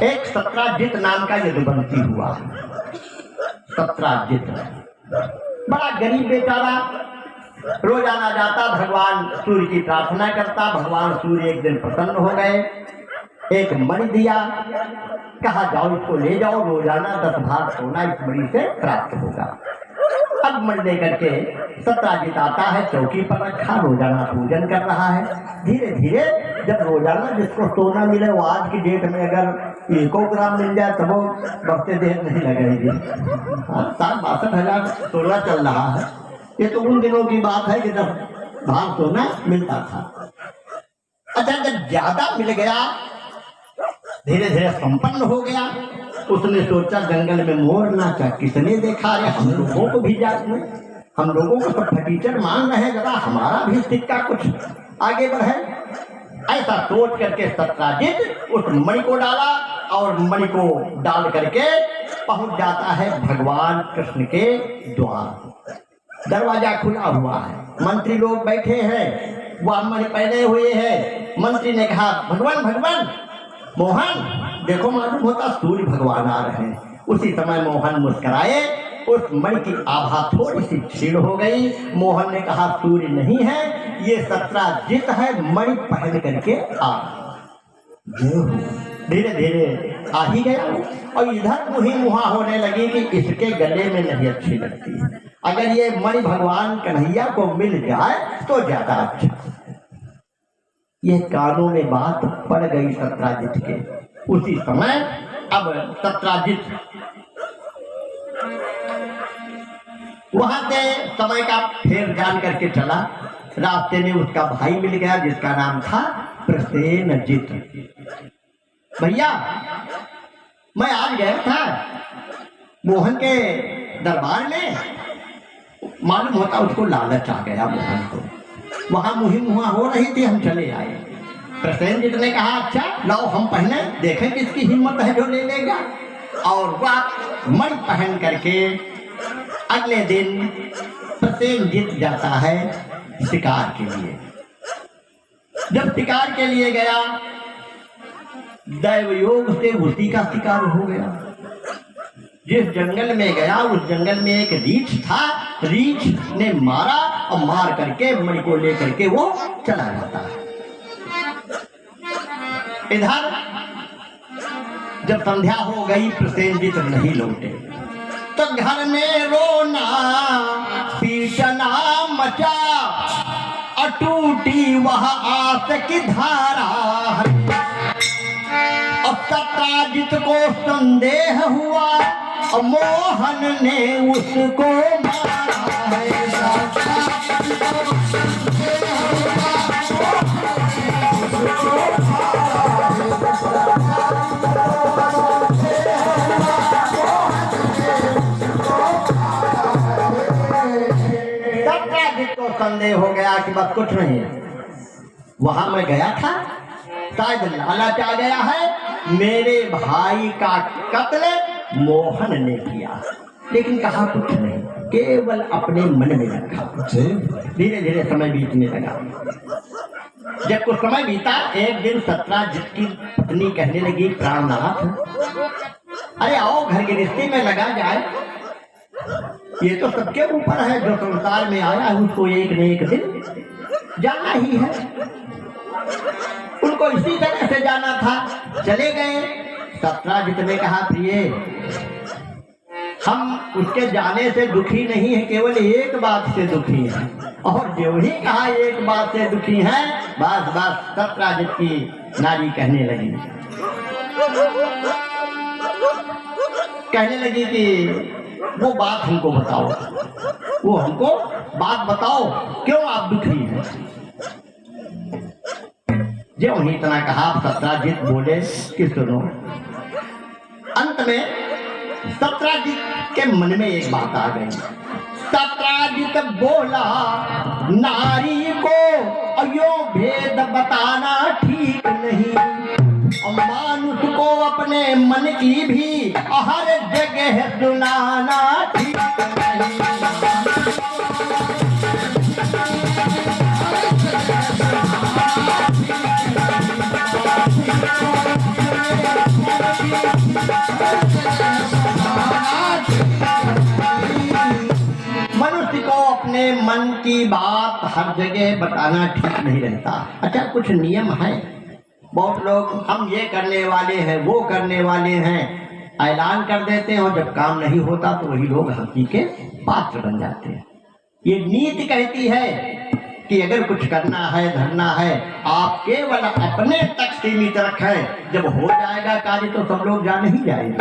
एक सत्राजित नाम का यदुवंशी हुआ। सत्राजित बड़ा गरीब बेचारा, रोजाना जाता, भगवान सूर्य की प्रार्थना करता। भगवान सूर्य एक दिन प्रसन्न हो गए, एक मणि दिया, कहा जाओ इसको ले जाओ, रोजाना 10 भाग सोना इस मणि से प्राप्त होगा। अब मणि लेकर के सत्राजित आता है, चौकी पर रखा, रोजाना पूजन कर रहा है। धीरे धीरे जब रोजाना जिसको सोना मिले, वो आज की डेट में अगर 1 ग्राम मिल जाए तो वो बढ़ते देर नहीं लगेगी। 60-62 सोना चल रहा है। ये तो उन दिनों की बात है कि जब भाग सोना मिलता था। अच्छा, जब ज्यादा मिल गया, धीरे धीरे संपन्न हो गया, उसने सोचा जंगल में मोर नाचा किसने देखा रे, हम लोगों को भी जाने, हम लोगों को तो फटीचर मान रहे, जरा हमारा भी सिक्का कुछ आगे बढ़े। ऐसा सोच करके सत्राजित उस मणि को डाला और मणि को डाल करके पहुंच जाता है भगवान कृष्ण के द्वार। दरवाजा खुला हुआ है, मंत्री लोग बैठे हैं, वह मणि पहने हुए हैं। मंत्री ने कहा, भगवान भगवान मोहन देखो, मालूम होता सूर्य भगवान आ रहे हैं। उसी समय मोहन मुस्कुराए, उस मणि की आभा थोड़ी सी क्षीण हो गई। मोहन ने कहा, सूर्य नहीं है, ये सत्राजित है, मणि पहन करके आ। धीरे धीरे आ ही गया और इधर मुही मुहा होने लगी कि इसके गले में नहीं अच्छी लगती, अगर ये मणि भगवान कन्हैया को मिल जाए तो ज्यादा अच्छा। ये कानों में बात पड़ गई सत्राजित के। उसी समय अब सत्राजित वहां से समय का फेर जान करके चला। रास्ते में उसका भाई मिल गया जिसका नाम था प्रसेनजित। भैया, मैं आज गया था मोहन के दरबार में, मालूम होता उसको लालच आ गया मोहन को, वहां मुही मुहा हो रही थी, हम चले आए। प्रसेनजित ने कहा, अच्छा लाओ हम पहने, देखें किसकी हिम्मत है जो ले लेगा। और वह मणि पहन करके अगले दिन प्रसेनजित जाता है शिकार के लिए। जब शिकार के लिए गया, दैव योग से उसी का शिकार हो गया। जिस जंगल में गया उस जंगल में एक रीछ था, रीछ ने मारा और मार करके मणि को लेकर के वो चला जाता है। इधर जब संध्या हो गई, प्रसेनजित नहीं लौटे तो घर में रोना पीटना मचा, अटूटी वह आस की धारा। अब सत्राजित को संदेह हुआ और मोहन ने उसको मारा है। सत्राजित को संदेह हो गया कि बस कुछ नहीं है, वहां मैं गया था, शायद लालच आ गया है, मेरे भाई का कत्ल मोहन ने किया, लेकिन कहा कुछ नहीं, केवल अपने मन में रखा। धीरे धीरे समय बीतने लगा। जब कुछ समय बीता, एक दिन सत्राजित की पत्नी कहने लगी, प्राणनाथ अरे आओ घर की रिश्ते में लगा जाए, ये तो सबके ऊपर है, जो संसार में आया है उसको एक न एक दिन जाना ही है। उनको इसी तरह से जाना था, चले गए। सत्राजित ने कहा, प्रिय हम उसके जाने से दुखी नहीं है, केवल एक बात से दुखी है। और जो ही कहा एक बात से दुखी है, बस बस सत्राजित की नारी कहने लगी कि वो बात हमको बताओ, वो हमको बात बताओ, क्यों आप दुखी हैं। जो ही इतना कहा, सत्राजित बोले कि सुनो। अंत में सत्राजित के मन में एक बात आ गई। सत्राजित बोला, नारी को अयो भेद बताना ठीक नहीं, और मानुष को अपने मन की भी हर जगह सुनाना ठीक नहीं। हर जगह बताना ठीक नहीं रहता। अच्छा, कुछ नियम है। बहुत लोग हम ये करने वाले हैं, वो करने वाले हैं, ऐलान कर देते हैं, और जब काम नहीं होता तो वही लोग हंसी के पात्र बन जाते हैं। ये नीति कहती है कि अगर कुछ करना है, धरना है, आप केवल अपने तक सीमित रखें। जब हो जाएगा कार्य तो सब लोग जान ही जाएंगे,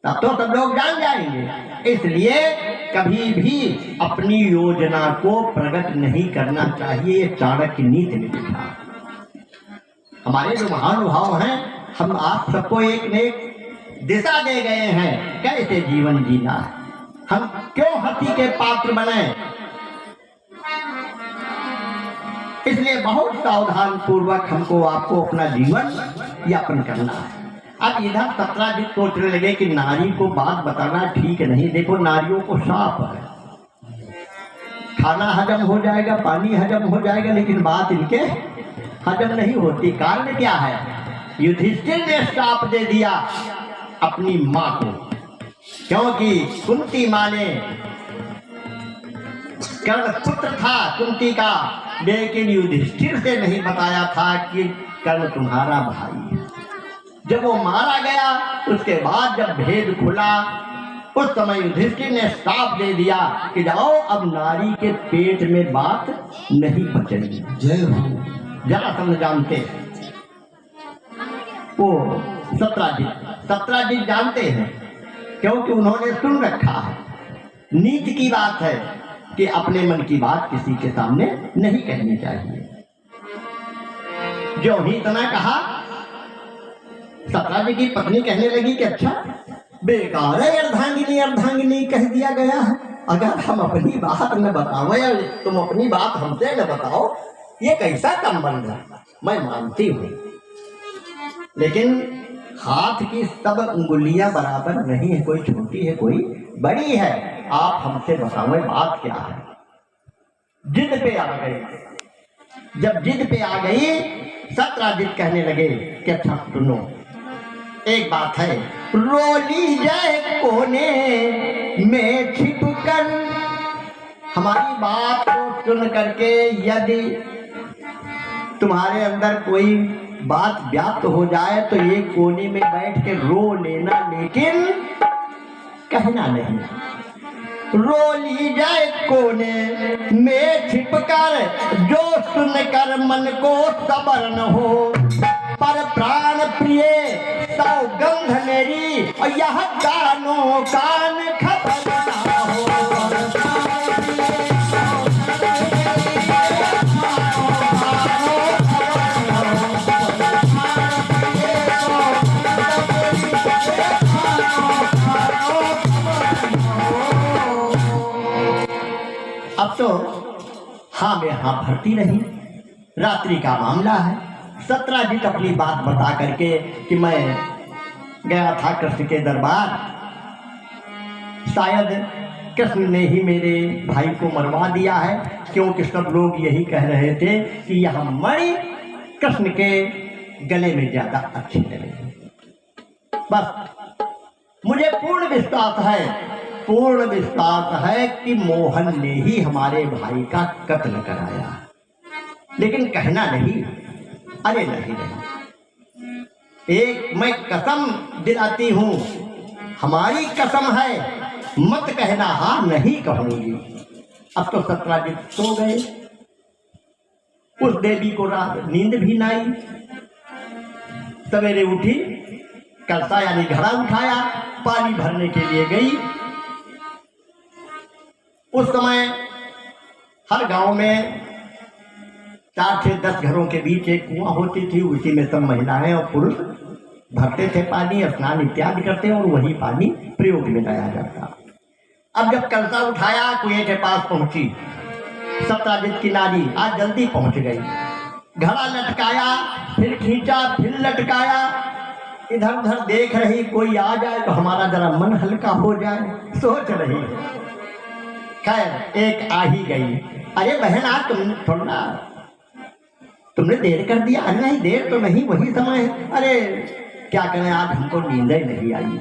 तब तो सब लोग जान जाएंगे। इसलिए कभी भी अपनी योजना को प्रकट नहीं करना चाहिए। ये चाणक्य नीति में लिखा। हमारे जो महानुभाव हैं, हम आप सबको एक न एक दिशा दे गए हैं कैसे जीवन जीना है। हम क्यों हंसी के पात्र बने, इसलिए बहुत सावधान पूर्वक हमको आपको अपना जीवन यापन करना है। अब इधर सत्राजित सोचने लगे कि नारी को बात बताना ठीक नहीं। देखो, नारियों को साफ है, खाना हजम हो जाएगा, पानी हजम हो जाएगा, लेकिन बात इनके हजम नहीं होती। कारण क्या है? युधिष्ठिर ने श्राप दे दिया अपनी माँ को, क्योंकि कुंती माँ ने, कर्ण पुत्र था कुंती का, लेकिन युधिष्ठिर से नहीं बताया था कि कर्ण तुम्हारा भाई है। जब वो मारा गया, उसके बाद जब भेद खुला, उस समय युधिष्ठिर ने श्राप दे दिया कि जाओ, अब नारी के पेट में बात नहीं बचेगी। जय हो। जरासंध जानते हैं, वो सत्राजित जानते हैं, क्योंकि उन्होंने सुन रखा है। नीति की बात है कि अपने मन की बात किसी के सामने नहीं कहनी चाहिए। जो ही इतना कहा, सत्राजित की पत्नी कहने लगी कि अच्छा, बेकार है, अर्धांगिनी अर्धांगिनी कह दिया गया है। अगर हम अपनी बात न बताओ या तुम अपनी बात हमसे न बताओ, ये कैसा संबंध है? मैं मानती हूँ, लेकिन हाथ की सब उंगलियां बराबर नहीं है, कोई छोटी है, कोई बड़ी है। आप हमसे बताओ बात क्या है। जिद पे आ गई। जब जिद पे आ गई, सत्राजित कहने लगे कि अच्छा सुनो, एक बात है, रोली जाए कोने में छिप कर, हमारी बात को सुन करके यदि तुम्हारे अंदर कोई बात व्याप्त हो जाए तो ये कोने में बैठ के रो लेना, लेकिन कहना नहीं। रो ली जाए कोने में छिपकर, जो सुनकर मन को सबर न हो, पर प्राण प्रिय सौगंध मेरी, और यह कानों कान खबर ना हो। अब तो हाँ में हाँ भरती रही। रात्रि का मामला है। सत्राजित अपनी बात बता करके कि मैं गया था कृष्ण के दरबार, शायद कृष्ण ने ही मेरे भाई को मरवा दिया है, क्योंकि सब लोग यही कह रहे थे कि यह मणि कृष्ण के गले में ज्यादा अच्छी लगेगी। बस मुझे पूर्ण विश्वास है कि मोहन ने ही हमारे भाई का कत्ल कराया, लेकिन कहना नहीं। अरे नहीं, एक मैं कसम दिलाती हूँ, हमारी कसम है, मत कहना, हाँ नहीं कहूंगी। अब तो सत्राजित सो गए। उस देवी को रात नींद भी न आई। सवेरे उठी, कलसा यानी घड़ा उठाया, पानी भरने के लिए गई। उस समय हर गांव में 4 से 10 घरों के बीच एक कुआं होती थी, उसी में सब महिलाएं और पुरुष भरते थे पानी, स्नान इत्यादि करते और वही पानी प्रयोग में लाया जाता। अब जब कलसा उठाया, कुएं के पास पहुंची, सत्राजित की नारी आज जल्दी पहुंच गई। घड़ा लटकाया, फिर खींचा, फिर लटकाया, इधर उधर देख रही, कोई आ जाए तो हमारा जरा मन हल्का हो जाए, सोच रही है। खैर एक आ ही गई। अरे बहन, आज तुमने देर कर दिया। अरे नहीं, देर तो नहीं, वही समय है। अरे क्या करें, आज हमको नींद ही नहीं आई।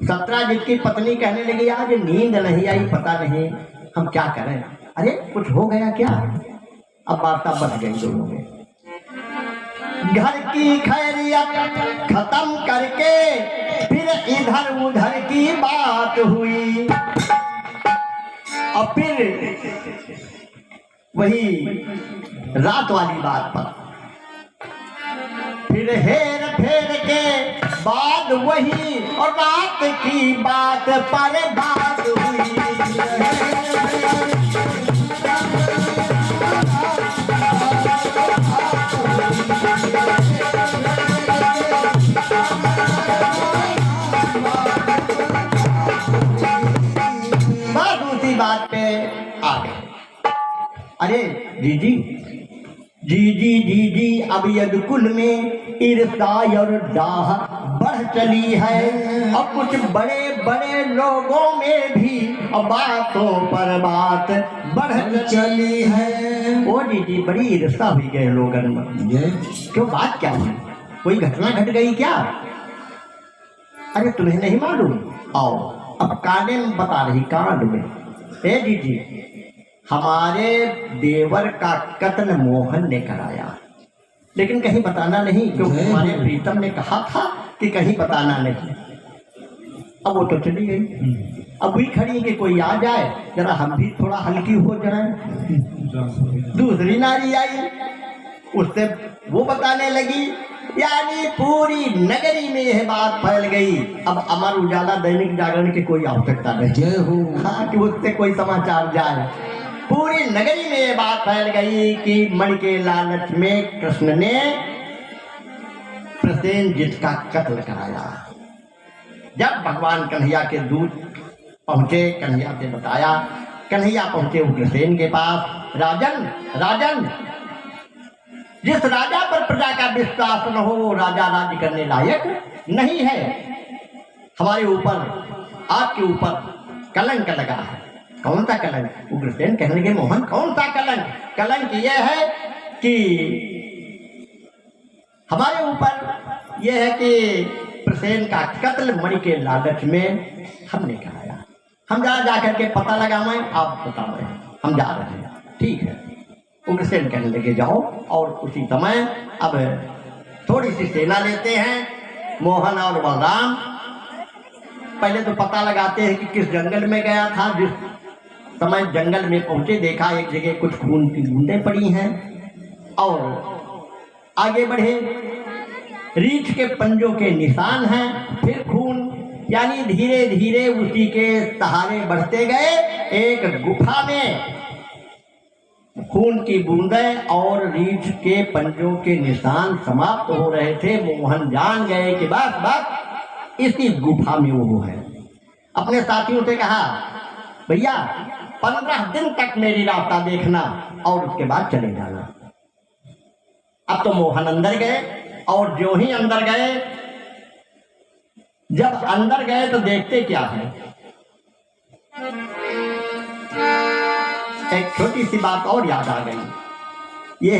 सत्राजित की पत्नी कहने लगी, आज नींद नहीं आई, पता नहीं हम क्या करें। अरे कुछ हो गया क्या? अब वार्ता बढ़ गई दोनों में। घर की खैरियत खत्म करके फिर इधर उधर की बात हुई, और फिर वही रात वाली बात पर फिर हेर फेर के बाद वही और रात की बात पर बात हुई। बात उसी बात पे आ गए। अरे जीजी जीजी जीजी अब यदकुल में ईर्ष्या और दाह बढ़ चली है, और कुछ बड़े बड़े लोगों में भी बातों पर बात बढ़ चली है। ओ जीजी बड़ी ईर्ष्या हुई गए लोगन में। क्यों, बात क्या हुई? कोई घटना घट गई क्या? अरे तुम्हें नहीं मालूम? आओ अब कांड में बता रही। कांड में ए जीजी हमारे देवर का कत्ल मोहन ने कराया, लेकिन कहीं बताना नहीं, क्योंकि हमारे प्रीतम ने कहा था कि कहीं बताना नहीं। अब वो तो चली गई, अब वही खड़ी कि कोई आ जाए जरा हम भी थोड़ा हल्की हो जाए। दूसरी नारी आई, उससे वो बताने लगी, यानी पूरी नगरी में यह बात फैल गई। अब अमर उजाला दैनिक जागरण की कोई आवश्यकता नहीं, हाँ, कि उससे कोई समाचार जाए। पूरी नगरी में यह बात फैल गई कि मणि के लालच में कृष्ण ने प्रसेनजीत का कत्ल कराया। जब भगवान कन्हैया के दूत पहुंचे, कन्हैया से बताया, कन्हैया पहुंचे उग्रसेन के पास। राजन राजन, जिस राजा पर प्रजा का विश्वास न हो वो राजा राज्य करने लायक नहीं है। हमारे ऊपर, आपके ऊपर कलंक लगा है। कौन सा कलंक? उग्रसेन कहने लगे, मोहन कौन सा कलंक? कलंक यह है कि हमारे ऊपर यह है कि प्रसेन का कत्ल मणि के लालच में हमने कराया। हम जरा जाकर के पता लगाएं, आप बताएं, हम जा रहे हैं। ठीक है, उग्रसेन कहने लगे जाओ। और उसी समय अब थोड़ी सी सेना लेते हैं, मोहन और बलराम पहले तो पता लगाते हैं कि किस जंगल में गया था। जिस समय जंगल में पहुंचे देखा एक जगह कुछ खून की बूंदें पड़ी हैं, और आगे बढ़े, रीछ के पंजों के निशान हैं, फिर खून, यानी धीरे धीरे उसी के सहारे बढ़ते गए। एक गुफा में खून की बूंदें और रीछ के पंजों के निशान समाप्त हो रहे थे। मोहन जान गए कि बस इसी गुफा में वो है। अपने साथियों से कहा, भैया 15 दिन तक मेरी रास्ता देखना और उसके बाद चले जाना। अब तो मोहन अंदर गए, और जो ही अंदर गए, जब अंदर गए तो देखते क्या है, एक छोटी सी बात और याद आ गई। ये